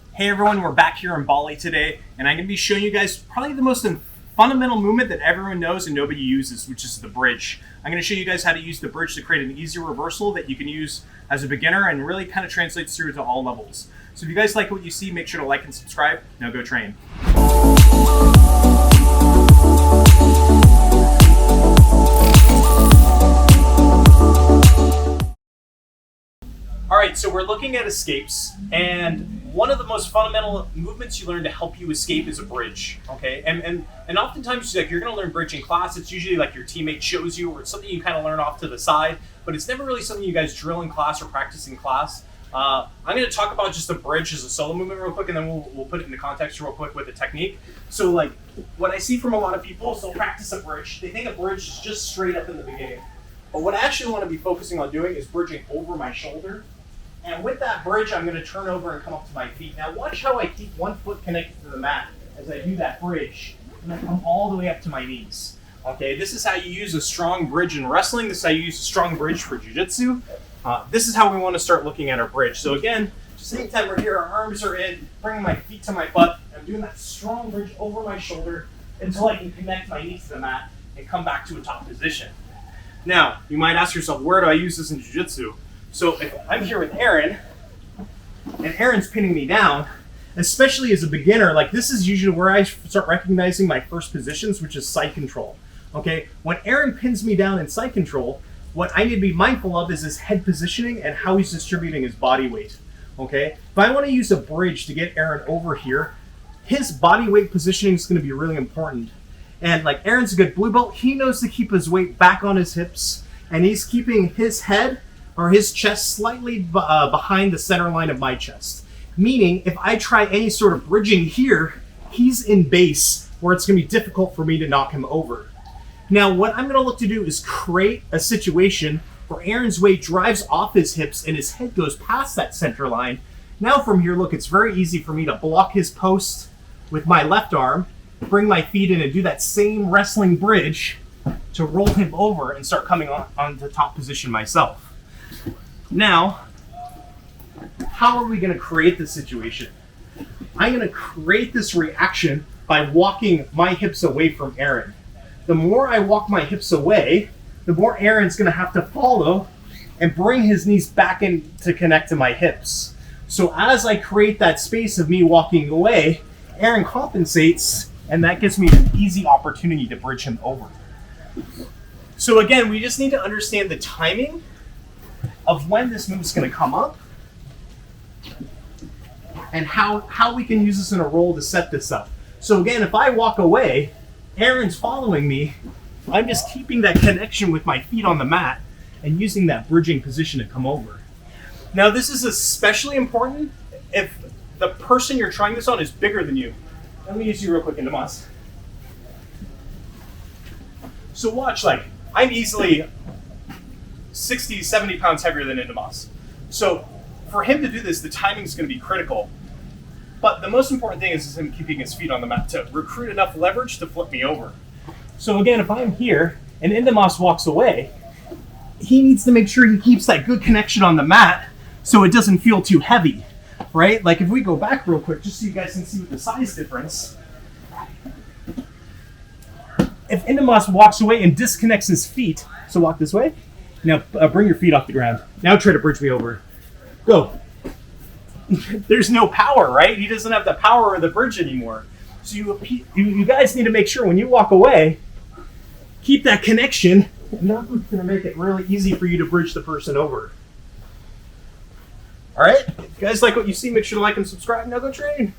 Hey everyone, we're back here in Bali today, and I'm going to be showing you guys probably the most fundamental movement that everyone knows and nobody uses, which is the bridge. I'm going to show you guys how to use the bridge to create an easy reversal that you can use as a beginner and really kind of translates through to all levels. So if you guys like what you see, make sure to like and subscribe. Now go train. Alright, so we're looking at escapes, and one of the most fundamental movements you learn to help you escape is a bridge, okay? And oftentimes, like, you're going to learn bridge in class. It's usually like your teammate shows you, or it's something you kind of learn off to the side, but it's never really something you guys drill in class or practice in class. I'm going to talk about just the bridge as a solo movement real quick, and then we'll put it into context real quick with the technique. So, like, what I see from a lot of people is they'll practice a bridge. They think a bridge is just straight up in the beginning. But what I actually want to be focusing on doing is bridging over my shoulder. And with that bridge, I'm going to turn over and come up to my feet. Now watch how I keep one foot connected to the mat as I do that bridge. And I come all the way up to my knees. Okay, this is how you use a strong bridge in wrestling. This is how you use a strong bridge for jiu-jitsu. This is how we want to start looking at our bridge. So again, just anytime we're here, our arms are in, bringing my feet to my butt. I'm doing that strong bridge over my shoulder until I can connect my knees to the mat and come back to a top position. Now, you might ask yourself, where do I use this in jiu-jitsu? So if I'm here with Aaron, and Aaron's pinning me down, especially as a beginner, like this is usually where I start recognizing my first positions, which is side control. Okay, when Aaron pins me down in side control, what I need to be mindful of is his head positioning and how he's distributing his body weight. Okay, if I want to use a bridge to get Aaron over here, his body weight positioning is going to be really important. And like Aaron's a good blue belt, he knows to keep his weight back on his hips, and he's keeping his head or his chest slightly behind the center line of my chest. Meaning, if I try any sort of bridging here, he's in base where it's going to be difficult for me to knock him over. Now, what I'm going to look to do is create a situation where Aaron's weight drives off his hips and his head goes past that center line. Now from here, look, it's very easy for me to block his post with my left arm, bring my feet in and do that same wrestling bridge to roll him over and start coming on to top position myself. Now, how are we going to create this situation? I'm going to create this reaction by walking my hips away from Aaron. The more I walk my hips away, the more Aaron's going to have to follow and bring his knees back in to connect to my hips. So as I create that space of me walking away, Aaron compensates, and that gives me an easy opportunity to bridge him over. So again, we just need to understand the timing of when this move is going to come up and how we can use this in a roll to set this up. So again, if I walk away, Aaron's following me. I'm just keeping that connection with my feet on the mat and using that bridging position to come over. Now, this is especially important if the person you're trying this on is bigger than you. Let me use you real quick in the mas. So watch, like, I'm easily 60, 70 pounds heavier than Indamas. So for him to do this, the timing is going to be critical. But the most important thing is him keeping his feet on the mat to recruit enough leverage to flip me over. So again, if I'm here and Indamas walks away, he needs to make sure he keeps that good connection on the mat so it doesn't feel too heavy, right? Like if we go back real quick, just so you guys can see the size difference. If Indamas walks away and disconnects his feet, so walk this way. Now bring your feet off the ground. Now try to bridge me over. Go. There's no power, right? He doesn't have the power of the bridge anymore. So you guys need to make sure when you walk away, keep that connection. And that's what's going to make it really easy for you to bridge the person over. All right? If you guys like what you see, make sure to like and subscribe. Now go train.